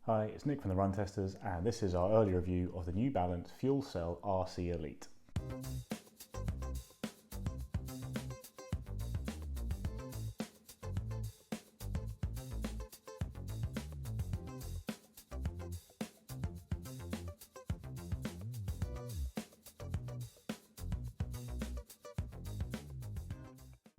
Hi, it's Nick from the Run Testers, and this is our early review of the New Balance FuelCell RC Elite.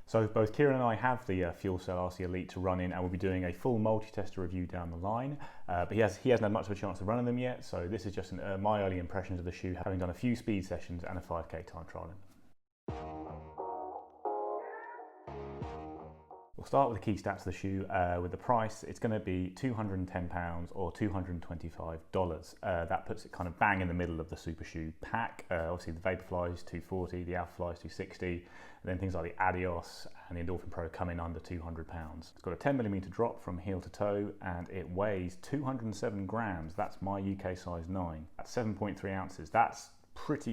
So both Kieran and I have the FuelCell RC Elite to run in, and we'll be doing a full multi-tester review down the line. But he hasn't had much of a chance of running them yet, so this is just my early impressions of the shoe, having done a few speed sessions and a 5K time trial in them. We'll start with the key stats of the shoe. With the price, it's going to be £210 or $225. That puts it kind of bang in the middle of the super shoe pack. Obviously the Vaporfly is $240, the Alphafly is $260, and then things like the Adios and the Endorphin Pro come in under £200. It's got a 10mm drop from heel to toe, and it weighs 207 grams. That's my UK size 9. That's 7.3 ounces. That's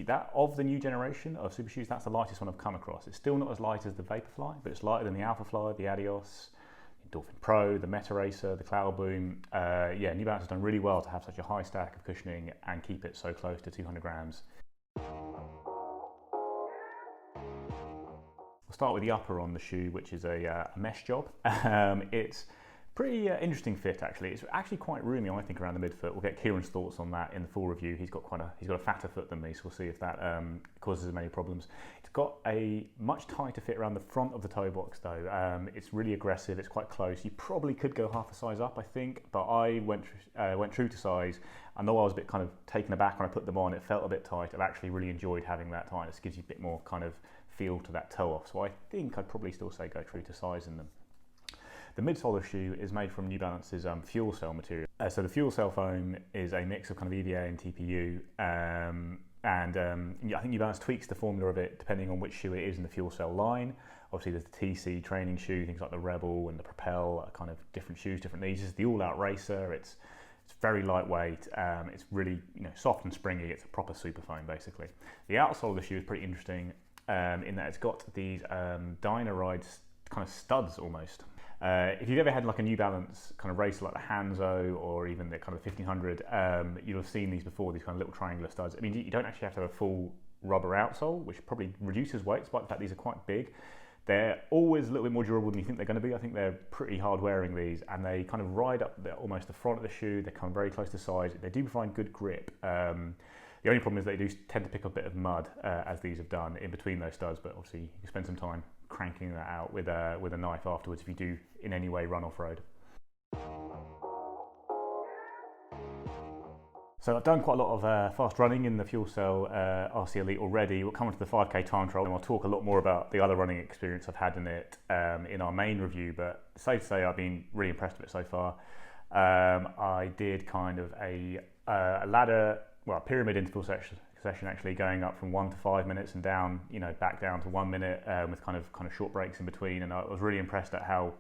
that of the new generation of super shoes, that's the lightest one I've come across. It's still not as light as the Vaporfly, but it's lighter than the Alphafly, the Adios, the Endorphin Pro, the Meta Racer, the Cloud Boom. Yeah, New Balance has done really well to have such a high stack of cushioning and keep it so close to 200 grams. We'll start with the upper on the shoe, which is a mesh job. It's pretty interesting fit actually. It's actually quite roomy, I think, around the midfoot. We'll get Kieran's thoughts on that in the full review. He's got a fatter foot than me, so we'll see if that causes many problems. It's got a much tighter fit around the front of the toe box though. It's really aggressive. It's quite close. You probably could go half a size up, I think, but I went true to size. And though I was a bit kind of taken aback when I put them on, it felt a bit tight. I've actually really enjoyed having that tightness. It gives you a bit more kind of feel to that toe off. So I think I'd probably still say go true to size in them. The midsole of the shoe is made from New Balance's FuelCell material. So the FuelCell foam is a mix of kind of EVA and TPU, I think New Balance tweaks the formula of it depending on which shoe it is in the FuelCell line. Obviously there's the TC training shoe, things like the Rebel and the Propel are kind of different shoes, different needs. This is the all-out racer. It's very lightweight, it's really soft and springy. It's a proper super foam basically. The outsole of the shoe is pretty interesting in that it's got these Dynaride kind of studs almost. If you've ever had like a New Balance kind of racer like the Hanzo or even the kind of 1500, you'll have seen these before, these kind of little triangular studs. I mean, you don't actually have to have a full rubber outsole, which probably reduces weight, despite the fact these are quite big. They're always a little bit more durable than you think they're going to be. I think they're pretty hard wearing, these, and they kind of ride up almost the front of the shoe. They come very close to size. They do provide good grip. The only problem is they do tend to pick up a bit of mud, as these have done, in between those studs, but obviously you can spend some time cranking that out with a knife afterwards if you do in any way run off-road. So I've done quite a lot of fast running in the FuelCell RC Elite already. We'll come on to the 5K time trial and I'll talk a lot more about the other running experience I've had in it in our main review, but safe to say I've been really impressed with it so far. I did kind of a ladder, well, pyramid interval session actually, going up from 1 to 5 minutes and down, back down to 1 minute with kind of short breaks in between. And I was really impressed at how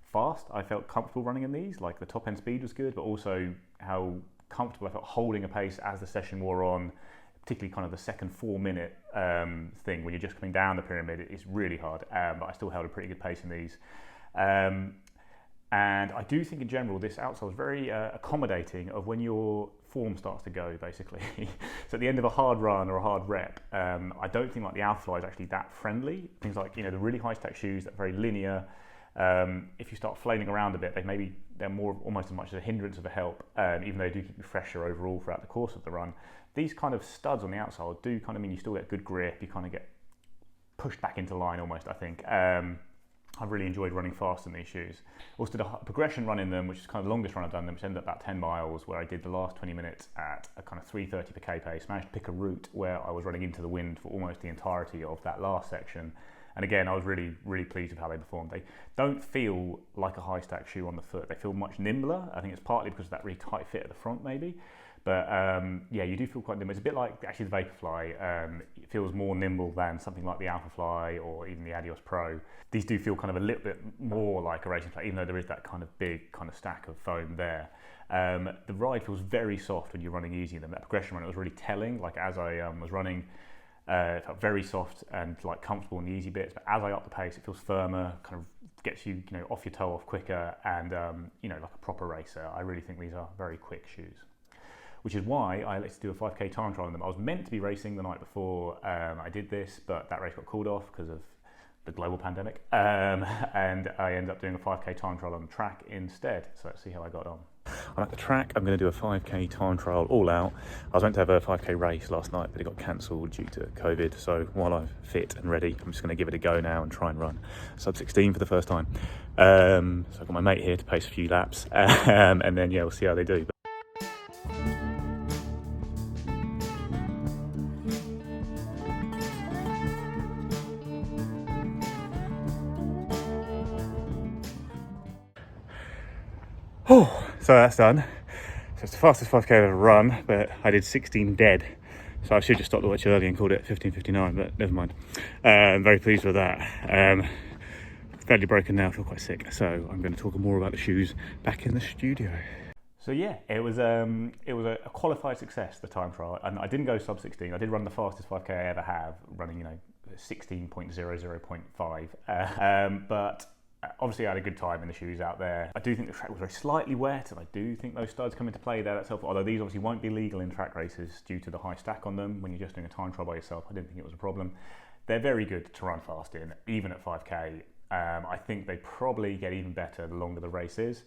fast I felt comfortable running in these. Like the top end speed was good, but also how comfortable I felt holding a pace as the session wore on, particularly kind of the second 4 minute thing when you're just coming down the pyramid. It's really hard, but I still held a pretty good pace in these. And I do think in general this outsole is very accommodating of when your form starts to go, basically. So at the end of a hard run or a hard rep, I don't think like the Alphafly is actually that friendly. Things like the really high stack shoes that are very linear. If you start flailing around a bit, they're more almost as much as a hindrance of a help, even though they do keep you fresher overall throughout the course of the run. These kind of studs on the outsole do kind of mean you still get good grip. You kind of get pushed back into line almost, I think. I've really enjoyed running fast in these shoes. Also did a progression run in them, which is kind of the longest run I've done them, which ended up about 10 miles, where I did the last 20 minutes at a kind of 3:30 per K pace. Managed to pick a route where I was running into the wind for almost the entirety of that last section. And again, I was really, really pleased with how they performed. They don't feel like a high stack shoe on the foot. They feel much nimbler. I think it's partly because of that really tight fit at the front maybe. But yeah, you do feel quite nimble. It's a bit like actually the Vaporfly. It feels more nimble than something like the Alphafly or even the Adios Pro. These do feel kind of a little bit more like a racing flat, even though there is that kind of big kind of stack of foam there. The ride feels very soft when you're running easy in them. That progression run, it was really telling. Like as I was running, it felt very soft and like comfortable in the easy bits. But as I up the pace, it feels firmer, kind of gets you, off your toe off quicker and, like a proper racer. I really think these are very quick shoes, which is why I elected to do a 5K time trial on them. I was meant to be racing the night before I did this, but that race got called off because of the global pandemic, and I ended up doing a 5K time trial on the track instead. So let's see how I got on. I'm at the track. I'm going to do a 5K time trial all out. I was meant to have a 5K race last night, but it got cancelled due to COVID. So while I'm fit and ready, I'm just going to give it a go now and try and run sub 16 for the first time. So I've got my mate here to pace a few laps, and then we'll see how they do. So that's done. So it's the fastest 5K I've ever run, but I did 16 dead. So I should just stop the watch early and called it 15:59, but never mind. I'm very pleased with that. Fairly broken now, I feel quite sick. So I'm going to talk more about the shoes back in the studio. So yeah, it was a qualified success, the time trial. And I didn't go sub 16. I did run the fastest 5K I ever have, running 16.00.5. But obviously I had a good time in the shoes out there. I do think the track was very slightly wet, and I do think those studs come into play there. That's helpful, although these obviously won't be legal in track races due to the high stack on them. When you're just doing a time trial by yourself, I didn't think it was a problem. They're very good to run fast in, even at 5K. I think they probably get even better the longer the race is.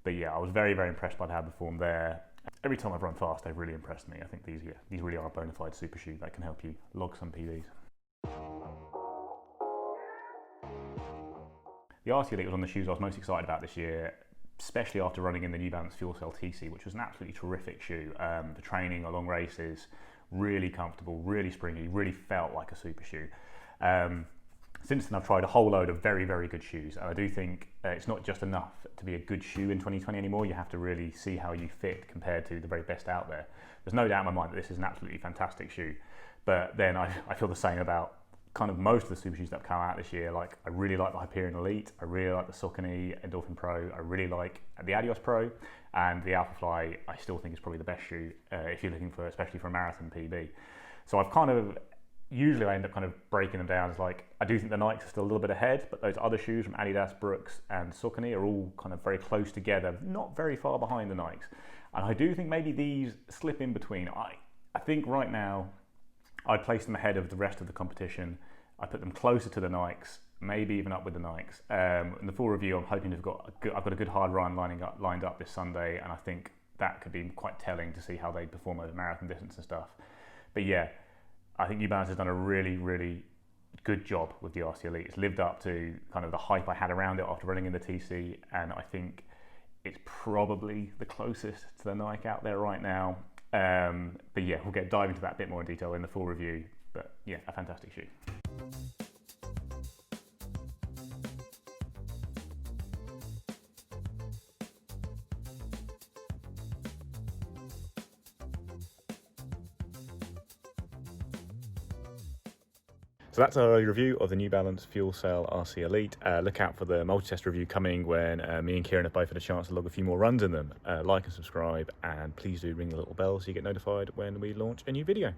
But yeah, I was very, very impressed by how they performed there. Every time I've run fast, they've really impressed me. I think these really are a bona fide super shoe that can help you log some PBs. The RC Elite was one of the shoes I was most excited about this year, especially after running in the New Balance FuelCell TC, which was an absolutely terrific shoe for training or long races. Really comfortable, really springy, really felt like a super shoe. Since then I've tried a whole load of very, very good shoes, and I do think it's not just enough to be a good shoe in 2020 anymore. You have to really see how you fit compared to the very best out there. There's no doubt in my mind that this is an absolutely fantastic shoe, but then I feel the same about kind of most of the super shoes that have come out this year. Like, I really like the Hyperion Elite, I really like the Saucony Endorphin Pro, I really like the Adios Pro, and the Alphafly I still think is probably the best shoe if you're looking for, especially for a marathon PB. So I've usually I end up kind of breaking them down as like, I do think the Nikes are still a little bit ahead, but those other shoes from Adidas, Brooks and Saucony are all kind of very close together, not very far behind the Nikes. And I do think maybe these slip in between. I think right now I'd place them ahead of the rest of the competition. I put them closer to the Nikes, maybe even up with the Nikes. In the full review, I'm hoping I've got a good hard run lined up this Sunday, and I think that could be quite telling to see how they perform over marathon distance and stuff. But yeah, I think New Balance has done a really, really good job with the RC Elite. It's lived up to kind of the hype I had around it after running in the TC, and I think it's probably the closest to the Nike out there right now. But yeah, we'll dive into that a bit more in detail in the full review. But yeah, a fantastic shoe. So that's our review of the New Balance FuelCell RC Elite. Look out for the multi-test review coming when me and Kieran have both had a chance to log a few more runs in them. Like and subscribe, and please do ring the little bell so you get notified when we launch a new video.